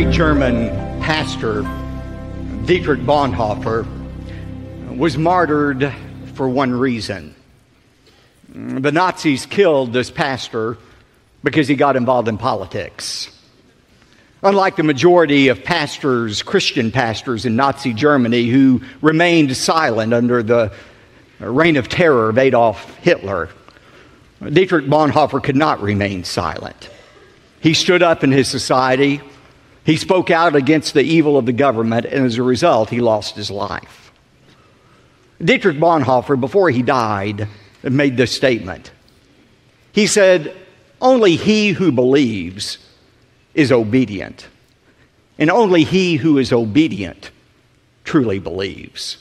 great German pastor, Dietrich Bonhoeffer, was martyred for one reason. The Nazis killed this pastor because he got involved in politics. Unlike the majority of pastors, Christian pastors in Nazi Germany who remained silent under the reign of terror of Adolf Hitler, Dietrich Bonhoeffer could not remain silent. He stood up in his society. He spoke out against the evil of the government, and as a result, he lost his life. Dietrich Bonhoeffer, before he died, made this statement. He said, "Only he who believes is obedient, and only he who is obedient truly believes."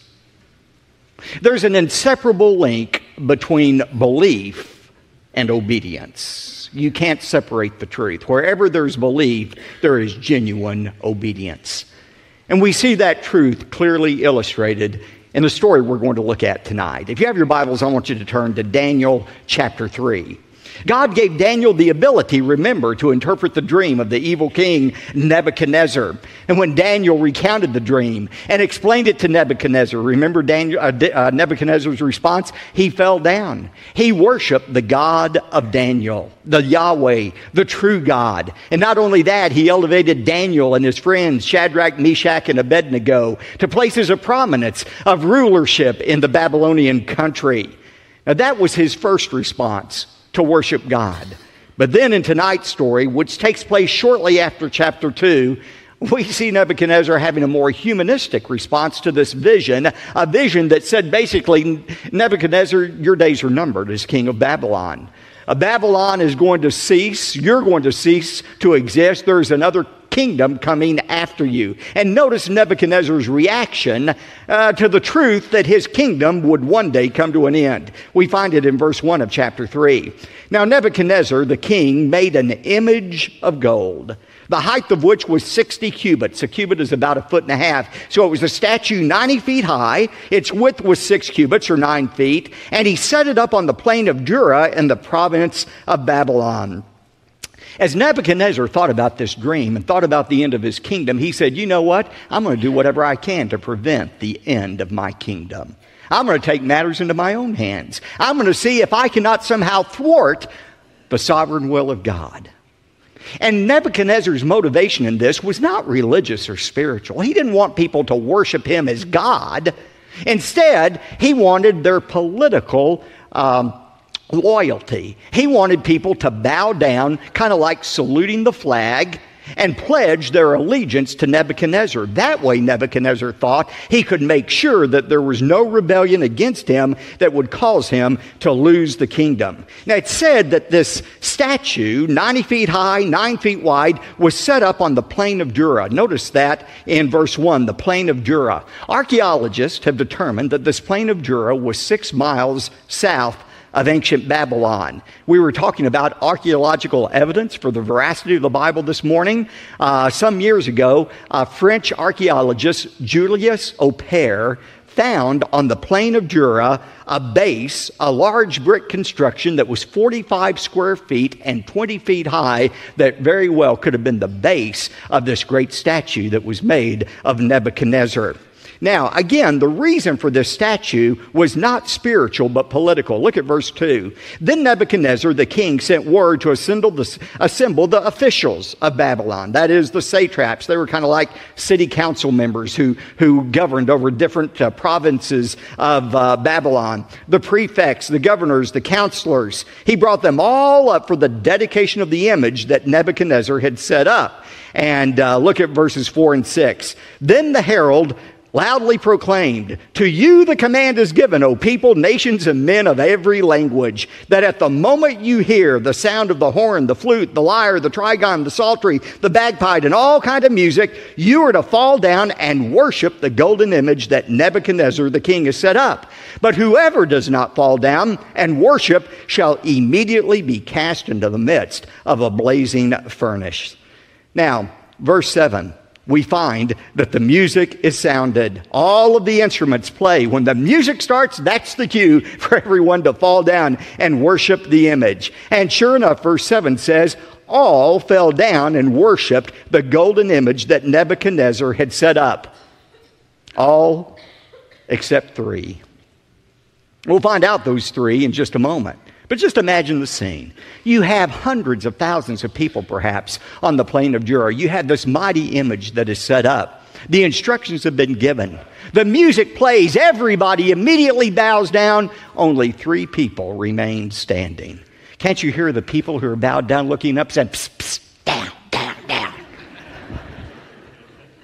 There's an inseparable link between belief and obedience. You can't separate the truth. Wherever there's belief, there is genuine obedience. And we see that truth clearly illustrated in the story we're going to look at tonight. If you have your Bibles, I want you to turn to Daniel chapter 3. God gave Daniel the ability, remember, to interpret the dream of the evil king Nebuchadnezzar. And when Daniel recounted the dream and explained it to Nebuchadnezzar, remember Nebuchadnezzar's response? He fell down. He worshiped the God of Daniel, the Yahweh, the true God. And not only that, he elevated Daniel and his friends, Shadrach, Meshach, and Abednego, to places of prominence, of rulership in the Babylonian country. Now that was his first response, to worship God. But then in tonight's story, which takes place shortly after chapter 2, we see Nebuchadnezzar having a more humanistic response to this vision, a vision that said basically, Nebuchadnezzar, your days are numbered as king of Babylon. Babylon is going to cease. You're going to cease to exist. There's another kingdom coming after you. And notice Nebuchadnezzar's reaction to the truth that his kingdom would one day come to an end. We find it in verse 1 of chapter 3. Now Nebuchadnezzar, the king, made an image of gold, the height of which was 60 cubits. A cubit is about 1.5 feet. So it was a statue 90 feet high. Its width was 6 cubits or 9 feet. And he set it up on the plain of Dura in the province of Babylon. As Nebuchadnezzar thought about this dream and thought about the end of his kingdom, he said, you know what? I'm going to do whatever I can to prevent the end of my kingdom. I'm going to take matters into my own hands. I'm going to see if I cannot somehow thwart the sovereign will of God. And Nebuchadnezzar's motivation in this was not religious or spiritual. He didn't want people to worship him as God. Instead, he wanted their political loyalty. He wanted people to bow down, kind of like saluting the flag, and pledge their allegiance to Nebuchadnezzar. That way, Nebuchadnezzar thought he could make sure that there was no rebellion against him that would cause him to lose the kingdom. Now, it's said that this statue, 90 feet high, 9 feet wide, was set up on the plain of Dura. Notice that in verse 1, the plain of Dura. Archaeologists have determined that this plain of Dura was 6 miles south of ancient Babylon. We were talking about archaeological evidence for the veracity of the Bible this morning. Some years ago, French archaeologist Julius Opère found on the plain of Dura a base, a large brick construction that was 45 square feet and 20 feet high that very well could have been the base of this great statue that was made of Nebuchadnezzar. Now, again, the reason for this statue was not spiritual, but political. Look at verse 2. Then Nebuchadnezzar, the king, sent word to assemble the officials of Babylon. That is, the satraps. They were kind of like city council members who governed over different provinces of Babylon. The prefects, the governors, the counselors. He brought them all up for the dedication of the image that Nebuchadnezzar had set up. And look at verses 4 and 6. Then the herald loudly proclaimed, "To you the command is given, O people, nations, and men of every language, that at the moment you hear the sound of the horn, the flute, the lyre, the trigon, the psaltery, the bagpipe, and all kind of music, you are to fall down and worship the golden image that Nebuchadnezzar the king has set up. But whoever does not fall down and worship shall immediately be cast into the midst of a blazing furnace." Now, verse 7. We find that the music is sounded. All of the instruments play. When the music starts, that's the cue for everyone to fall down and worship the image. And sure enough, verse 7 says, all fell down and worshiped the golden image that Nebuchadnezzar had set up. All except three. We'll find out those three in just a moment. But just imagine the scene. You have hundreds of thousands of people, perhaps, on the plain of Jura. You have this mighty image that is set up. The instructions have been given. The music plays. Everybody immediately bows down. Only three people remain standing. Can't you hear the people who are bowed down looking up saying, psst, psst, down, down, down?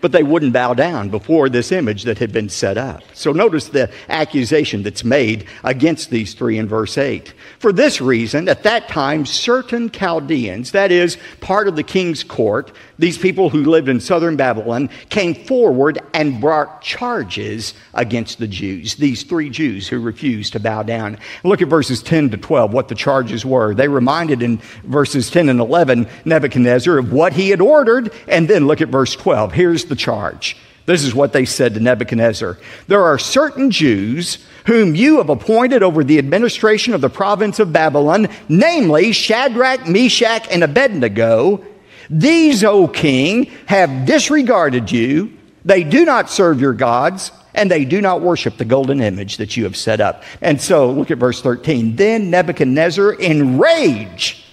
But they wouldn't bow down before this image that had been set up. So notice the accusation that's made against these three in verse 8. For this reason, at that time, certain Chaldeans, that is, part of the king's court, these people who lived in southern Babylon, came forward and brought charges against the Jews, these three Jews who refused to bow down. Look at verses 10 to 12, what the charges were. They reminded in verses 10 and 11 Nebuchadnezzar of what he had ordered, and then look at verse 12. Here's the charge. This is what they said to Nebuchadnezzar. There are certain Jews whom you have appointed over the administration of the province of Babylon, namely Shadrach, Meshach, and Abednego. These, O king, have disregarded you. They do not serve your gods, and they do not worship the golden image that you have set up. And so, look at verse 13. Then Nebuchadnezzar, in rage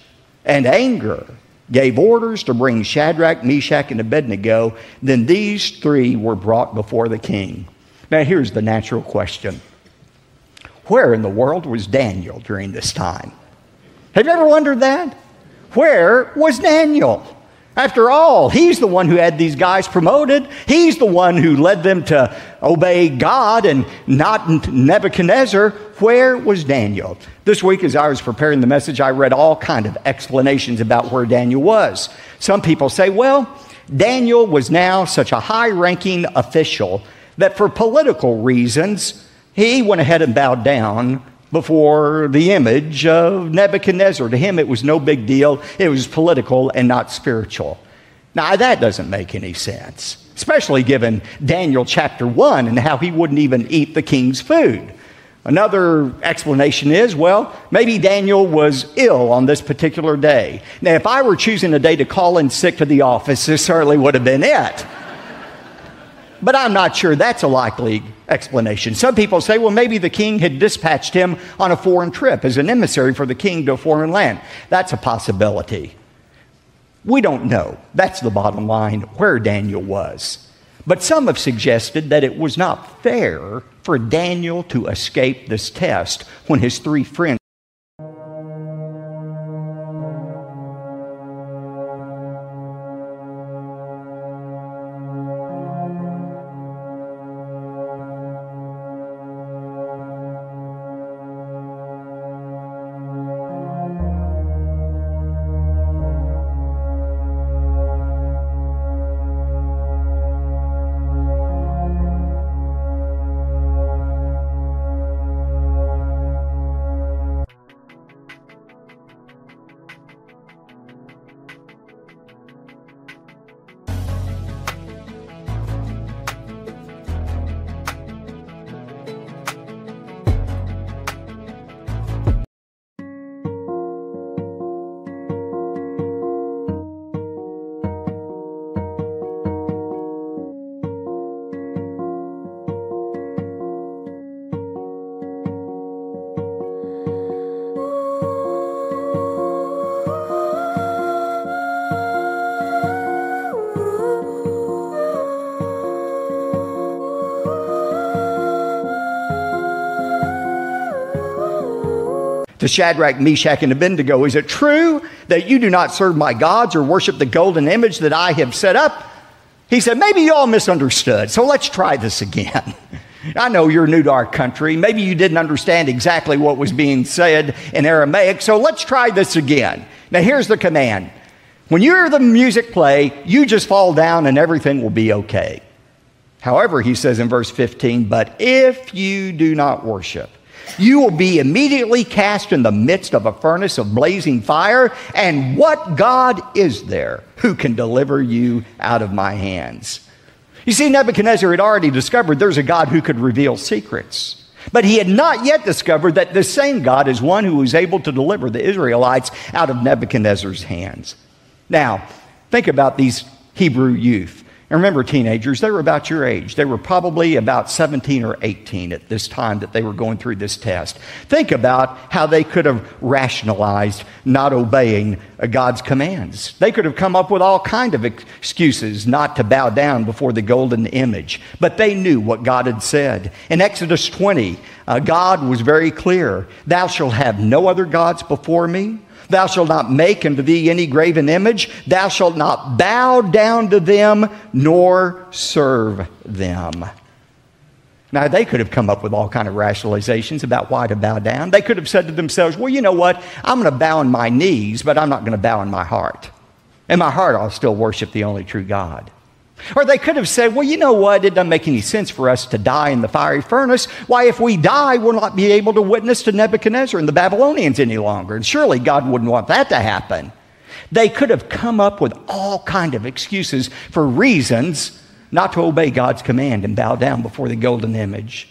and anger, gave orders to bring Shadrach, Meshach, and Abednego. Then these three were brought before the king. Now, here's the natural question. Where in the world was Daniel during this time? Have you ever wondered that? Where was Daniel? After all, he's the one who had these guys promoted. He's the one who led them to obey God and not Nebuchadnezzar. Where was Daniel? This week, as I was preparing the message, I read all kinds of explanations about where Daniel was. Some people say, well, Daniel was now such a high-ranking official that for political reasons, he went ahead and bowed down before the image of Nebuchadnezzar. To him, it was no big deal. It was political and not spiritual. Now, that doesn't make any sense, especially given Daniel chapter 1 and how he wouldn't even eat the king's food. Another explanation is, well, maybe Daniel was ill on this particular day. Now, if I were choosing a day to call in sick to the office, this certainly would have been it. But I'm not sure that's a likely explanation. Some people say, well, maybe the king had dispatched him on a foreign trip as an emissary for the king to a foreign land. That's a possibility. We don't know. That's the bottom line, where Daniel was. But some have suggested that it was not fair for Daniel to escape this test when his three friends to Shadrach, Meshach, and Abednego, is it true that you do not serve my gods or worship the golden image that I have set up? He said, maybe you all misunderstood, so let's try this again. I know you're new to our country. Maybe you didn't understand exactly what was being said in Aramaic, so let's try this again. Now here's the command. When you hear the music play, you just fall down and everything will be okay. However, he says in verse 15, but if you do not worship, you will be immediately cast in the midst of a furnace of blazing fire. And what God is there who can deliver you out of my hands? You see, Nebuchadnezzar had already discovered there's a God who could reveal secrets. But he had not yet discovered that this same God is one who was able to deliver the Israelites out of Nebuchadnezzar's hands. Now, think about these Hebrew youth. And remember, teenagers, they were about your age. They were probably about 17 or 18 at this time that they were going through this test. Think about how they could have rationalized not obeying God's commands. They could have come up with all kinds of excuses not to bow down before the golden image. But they knew what God had said. In Exodus 20, God was very clear. Thou shalt have no other gods before me. Thou shalt not make unto thee any graven image. Thou shalt not bow down to them, nor serve them. Now, they could have come up with all kinds of rationalizations about why to bow down. They could have said to themselves, well, you know what? I'm going to bow on my knees, but I'm not going to bow in my heart. In my heart, I'll still worship the only true God. Or they could have said, well, you know what? It doesn't make any sense for us to die in the fiery furnace. Why, if we die, we'll not be able to witness to Nebuchadnezzar and the Babylonians any longer. And surely God wouldn't want that to happen. They could have come up with all kinds of excuses for reasons not to obey God's command and bow down before the golden image.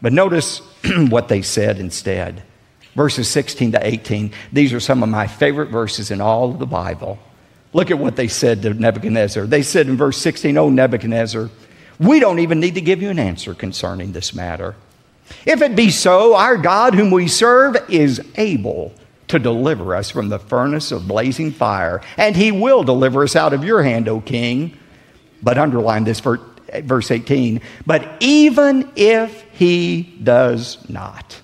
But notice what they said instead. Verses 16 to 18. These are some of my favorite verses in all of the Bible. Look at what they said to Nebuchadnezzar. They said in verse 16, "O Nebuchadnezzar, we don't even need to give you an answer concerning this matter. If it be so, our God whom we serve is able to deliver us from the furnace of blazing fire, and he will deliver us out of your hand, O king." But underline this verse 18, "But even if he does not,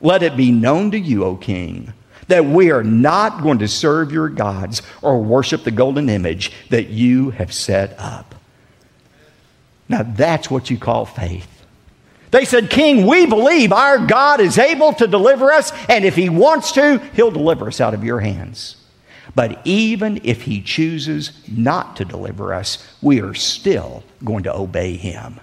let it be known to you, O king, that we are not going to serve your gods or worship the golden image that you have set up." Now that's what you call faith. They said, "King, we believe our God is able to deliver us, and if he wants to, he'll deliver us out of your hands. But even if he chooses not to deliver us, we are still going to obey him."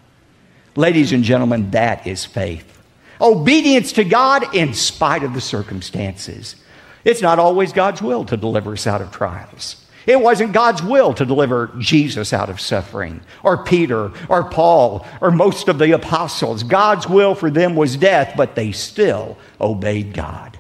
Ladies and gentlemen, that is faith. Obedience to God in spite of the circumstances. It's not always God's will to deliver us out of trials. It wasn't God's will to deliver Jesus out of suffering, or Peter, or Paul, or most of the apostles. God's will for them was death, but they still obeyed God.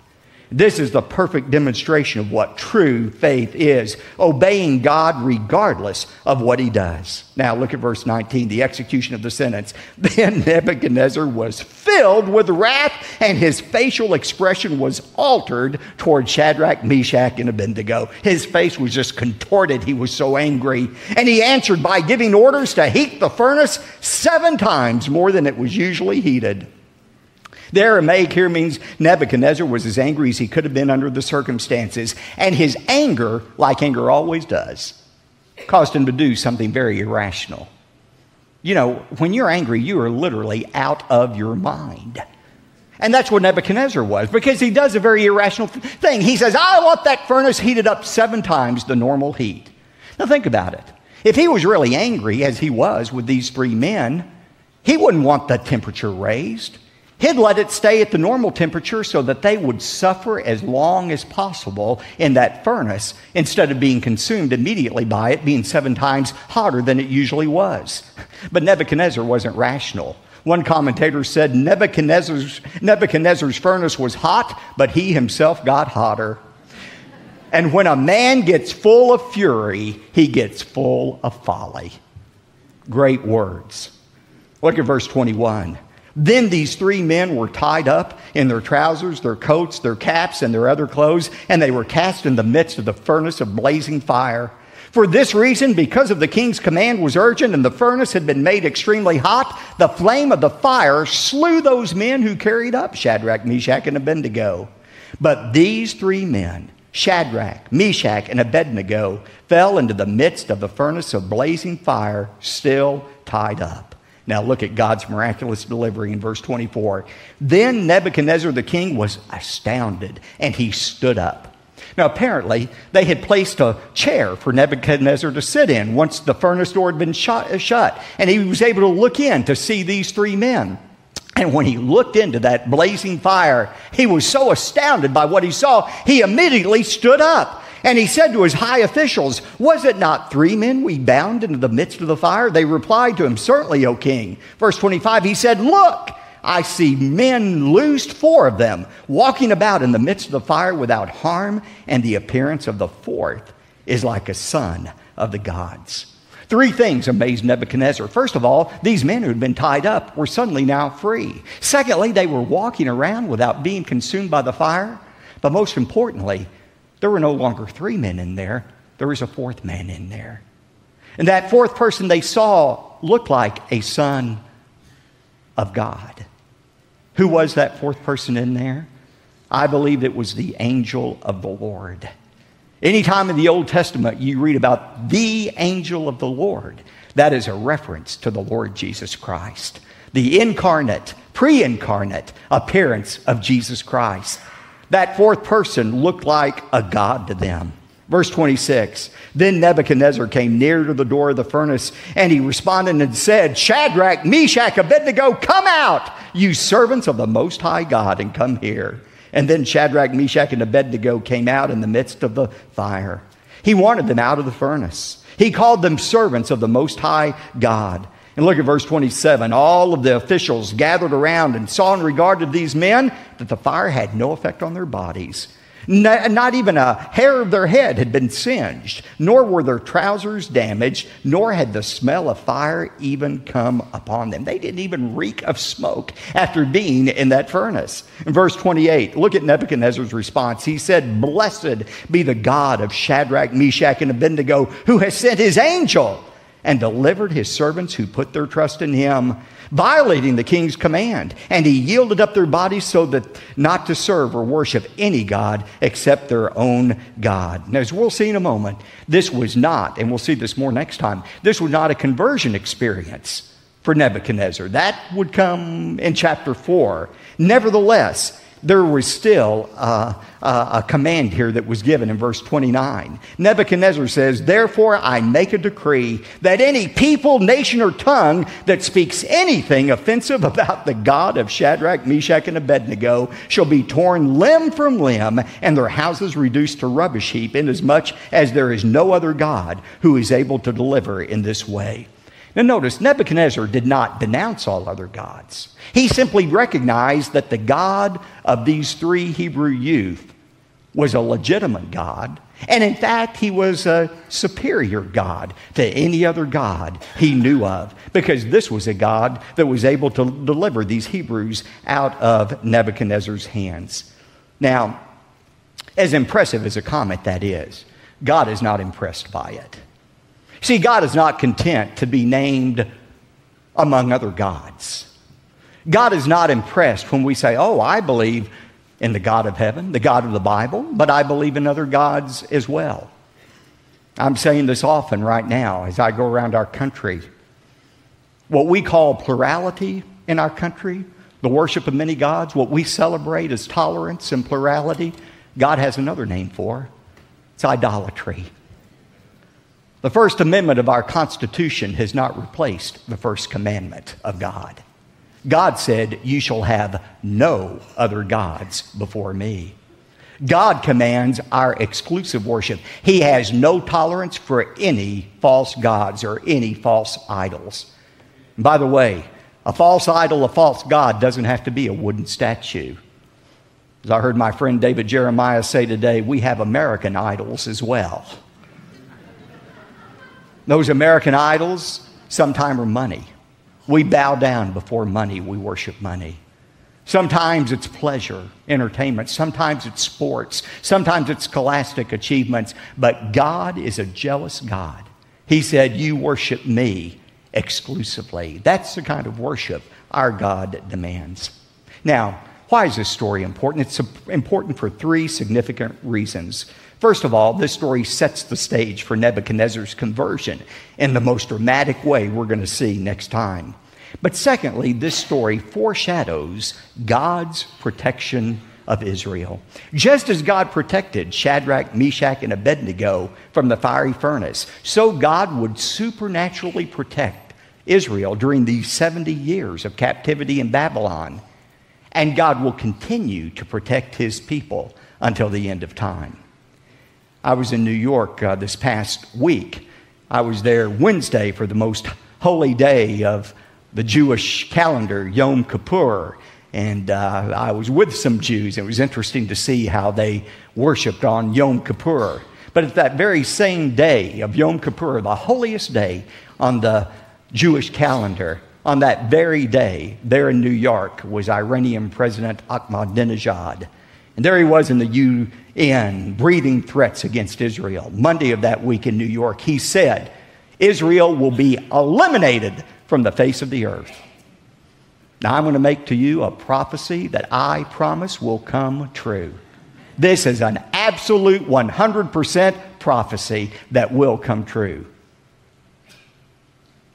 This is the perfect demonstration of what true faith is, obeying God regardless of what he does. Now look at verse 19, the execution of the sentence. "Then Nebuchadnezzar was filled with wrath, and his facial expression was altered toward Shadrach, Meshach, and Abednego." His face was just contorted. He was so angry. And he answered by giving orders to heat the furnace 7 times more than it was usually heated. The Aramaic here means Nebuchadnezzar was as angry as he could have been under the circumstances. And his anger, like anger always does, caused him to do something very irrational. You know, when you're angry, you are literally out of your mind. And that's what Nebuchadnezzar was, because he does a very irrational thing. He says, "I want that furnace heated up 7 times the normal heat." Now think about it. If he was really angry, as he was with these 3 men, he wouldn't want the temperature raised. He'd let it stay at the normal temperature so that they would suffer as long as possible in that furnace instead of being consumed immediately by it being 7 times hotter than it usually was. But Nebuchadnezzar wasn't rational. One commentator said Nebuchadnezzar's furnace was hot, but he himself got hotter. And when a man gets full of fury, he gets full of folly. Great words. Look at verse 21. "Then these 3 men were tied up in their trousers, their coats, their caps, and their other clothes, and they were cast in the midst of the furnace of blazing fire. For this reason, because of the king's command was urgent, and the furnace had been made extremely hot, the flame of the fire slew those men who carried up Shadrach, Meshach, and Abednego. But these 3 men, Shadrach, Meshach, and Abednego, fell into the midst of the furnace of blazing fire, still tied up." Now look at God's miraculous delivery in verse 24. "Then Nebuchadnezzar the king was astounded, and he stood up." Now apparently they had placed a chair for Nebuchadnezzar to sit in once the furnace door had been shut, and he was able to look in to see these 3 men. And when he looked into that blazing fire, he was so astounded by what he saw, he immediately stood up. And he said to his high officials, "Was it not 3 men we bound into the midst of the fire?" They replied to him, "Certainly, O king." Verse 25, he said, "Look, I see men loosed, 4 of them, walking about in the midst of the fire without harm, and the appearance of the 4th is like a son of the gods. Three things amazed Nebuchadnezzar. First of all, these men who had been tied up were suddenly now free. Secondly, they were walking around without being consumed by the fire. But most importantly, there were no longer three men in there. There was a fourth man in there. And that fourth person they saw looked like a son of God. Who was that fourth person in there? I believe it was the angel of the Lord. Anytime in the Old Testament you read about the angel of the Lord, that is a reference to the Lord Jesus Christ. The incarnate, pre-incarnate appearance of Jesus Christ. That fourth person looked like a god to them. Verse 26, then Nebuchadnezzar came near to the door of the furnace, and he responded and said, Shadrach, Meshach, Abednego, come out, you servants of the Most High God, and come here. And then Shadrach, Meshach, and Abednego came out in the midst of the fire. He wanted them out of the furnace. He called them servants of the Most High God. And look at verse 27. All of the officials gathered around and saw in regard to these men that the fire had no effect on their bodies. Not even a hair of their head had been singed, nor were their trousers damaged, nor had the smell of fire even come upon them. They didn't even reek of smoke after being in that furnace. In verse 28, look at Nebuchadnezzar's response. He said, blessed be the God of Shadrach, Meshach, and Abednego, who has sent his angel and delivered his servants who put their trust in him, violating the king's command. And he yielded up their bodies so that not to serve or worship any god except their own God. Now, as we'll see in a moment, this was not, and we'll see this more next time, this was not a conversion experience for Nebuchadnezzar. That would come in chapter 4. Nevertheless, there was still a command here that was given in verse 29. Nebuchadnezzar says, therefore I make a decree that any people, nation, or tongue that speaks anything offensive about the God of Shadrach, Meshach, and Abednego shall be torn limb from limb and their houses reduced to rubbish heap, inasmuch as there is no other God who is able to deliver in this way. Now notice, Nebuchadnezzar did not denounce all other gods. He simply recognized that the God of these three Hebrew youth was a legitimate God. And in fact, he was a superior God to any other God he knew of, because this was a God that was able to deliver these Hebrews out of Nebuchadnezzar's hands. Now, as impressive as a comment that is, God is not impressed by it. See, God is not content to be named among other gods. God is not impressed when we say, oh, I believe in the God of heaven, the God of the Bible, but I believe in other gods as well. I'm saying this often right now as I go around our country. What we call plurality in our country, the worship of many gods, what we celebrate as tolerance and plurality, God has another name for. It's idolatry. The First Amendment of our Constitution has not replaced the first commandment of God. God said, you shall have no other gods before me. God commands our exclusive worship. He has no tolerance for any false gods or any false idols. And by the way, a false idol, a false god doesn't have to be a wooden statue. As I heard my friend David Jeremiah say today, we have American idols as well. Those American idols sometimes are money. We bow down before money. We worship money. Sometimes it's pleasure, entertainment. Sometimes it's sports. Sometimes it's scholastic achievements. But God is a jealous God. He said, you worship me exclusively. That's the kind of worship our God demands. Now, why is this story important? It's important for three significant reasons. First of all, this story sets the stage for Nebuchadnezzar's conversion in the most dramatic way we're going to see next time. But secondly, this story foreshadows God's protection of Israel. Just as God protected Shadrach, Meshach, and Abednego from the fiery furnace, so God would supernaturally protect Israel during these 70 years of captivity in Babylon. And God will continue to protect his people until the end of time. I was in New York this past week. I was there Wednesday for the most holy day of the Jewish calendar, Yom Kippur. And I was with some Jews. It was interesting to see how they worshiped on Yom Kippur. But at that very same day of Yom Kippur, the holiest day on the Jewish calendar, on that very day, there in New York was Iranian President Ahmadinejad. And there he was in the UN, breathing threats against Israel. Monday of that week in New York, he said, Israel will be eliminated from the face of the earth. Now I'm going to make to you a prophecy that I promise will come true. This is an absolute 100% prophecy that will come true.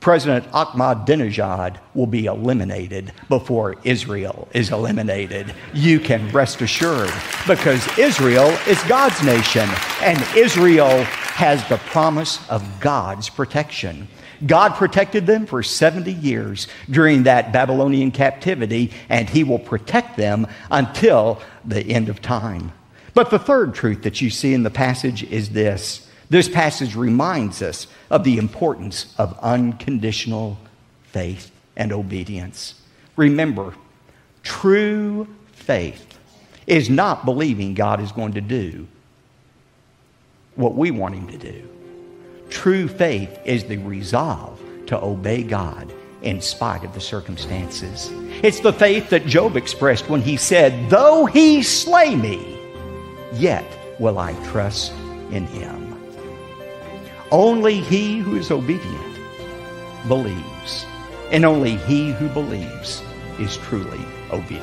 President Ahmadinejad will be eliminated before Israel is eliminated. You can rest assured, because Israel is God's nation, and Israel has the promise of God's protection. God protected them for 70 years during that Babylonian captivity, and He will protect them until the end of time. But the third truth that you see in the passage is this. This passage reminds us of the importance of unconditional faith and obedience. Remember, true faith is not believing God is going to do what we want Him to do. True faith is the resolve to obey God in spite of the circumstances. It's the faith that Job expressed when he said, "Though He slay me, yet will I trust in Him." Only he who is obedient believes, and only he who believes is truly obedient.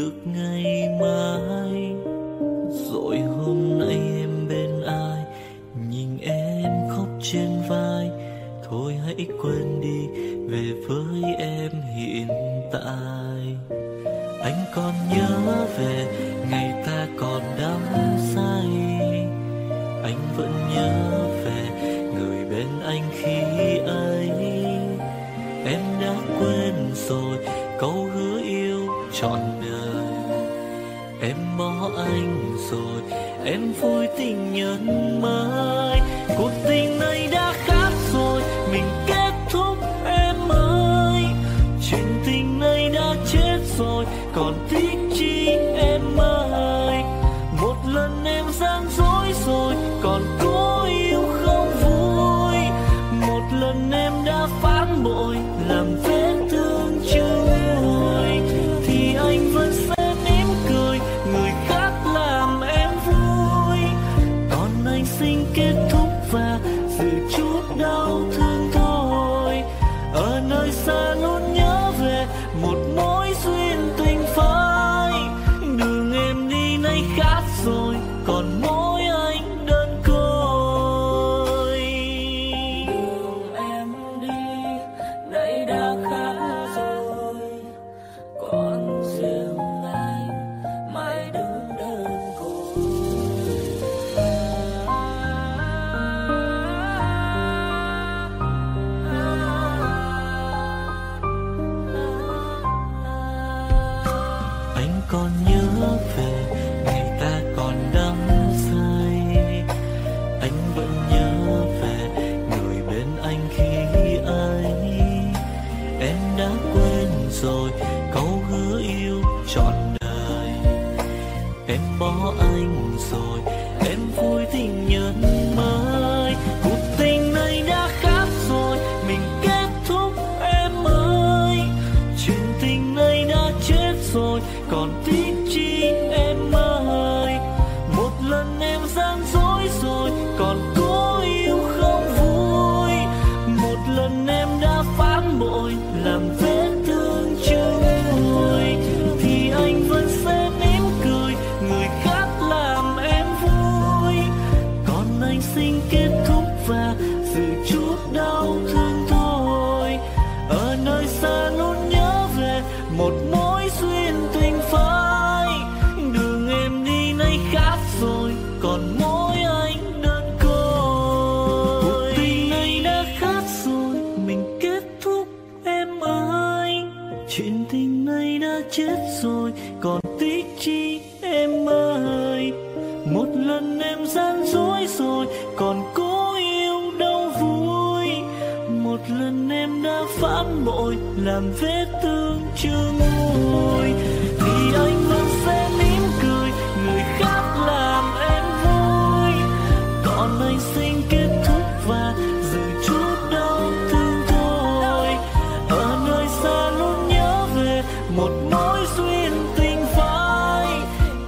được ngày mai. Rồi hôm nay em bên ai, nhìn em khóc trên vai. Thôi hãy quên đi, về với em hiện tại. Anh còn nhớ về ngày ta còn đắm say. Anh vẫn nhớ về người bên anh khi ấy. Em đã quên rồi câu hứa yêu trọn đời. Em bỏ anh rồi, em vui tình nhân mới. Cuộc tình này đã khác rồi, mình kết thúc em ơi. Chuyện tình này đã chết rồi, còn tiếc chi em ơi. Một lần em gian dối rồi, còn cố yêu không vui. Một lần em đã phản bội, làm vết thương chưa nguôi. Thì anh vẫn sẽ mỉm cười, người khác làm em vui. Còn anh xin kết thúc và giữ chút đau thương thôi. Ở nơi xa luôn nhớ về một mối duyên tình phai. Đường em đi nay khác rồi, còn mỗi anh đơn côi. Đường em đi nay đã khác rồi, còn riêng anh mãi đứng đơn côi. Anh còn nhớ về ngày ta còn đắm say. Anh vẫn nhớ về người bên anh khi ấy. Em đã quên rồi câu hứa yêu trọn đời. Em bỏ anh rồi, em vui tình nhân mới. Cuộc tình này đã khác rồi, mình kết thúc em ơi. Chuyện tình này đã chết rồi, còn tiếc chi em ơi. Một lần em gian dối rồi, còn cố yêu không vui. Một lần em đã phản bội, làm vết thương chưa nguôi. Thì anh vẫn sẽ mỉm cười, người khác làm em vui. Còn anh xin kết thúc và giữ chút đau thương thôi. Ở nơi xa luôn nhớ về một mối duyên tình phai. Đường em đi nay khác rồi, còn mỗi anh đơn côi. Cuộc tình này đã khác rồi, mình kết thúc em ơi. Chuyện tình này đã chết rồi, còn tiếc chi em ơi. Một lần em gian dối rồi, còn cố yêu đâu vui. Một lần em đã phản bội, làm vết thương chưa nguôi. Thì anh vẫn sẽ mỉm cười, người khác làm em vui. Còn anh xin kết thúc và giữ chút đau thương thôi. Ở nơi xa luôn nhớ về một mối duyên tình phai.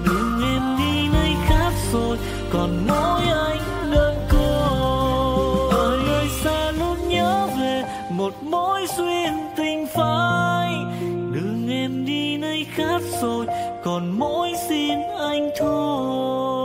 Đường em đi nay khác rồi, còn mỗi anh đơn côi. Ở nơi xa luôn nhớ về một mối duyên tình phai. Đường em đi nay khác rồi, còn mỗi xin anh thôi.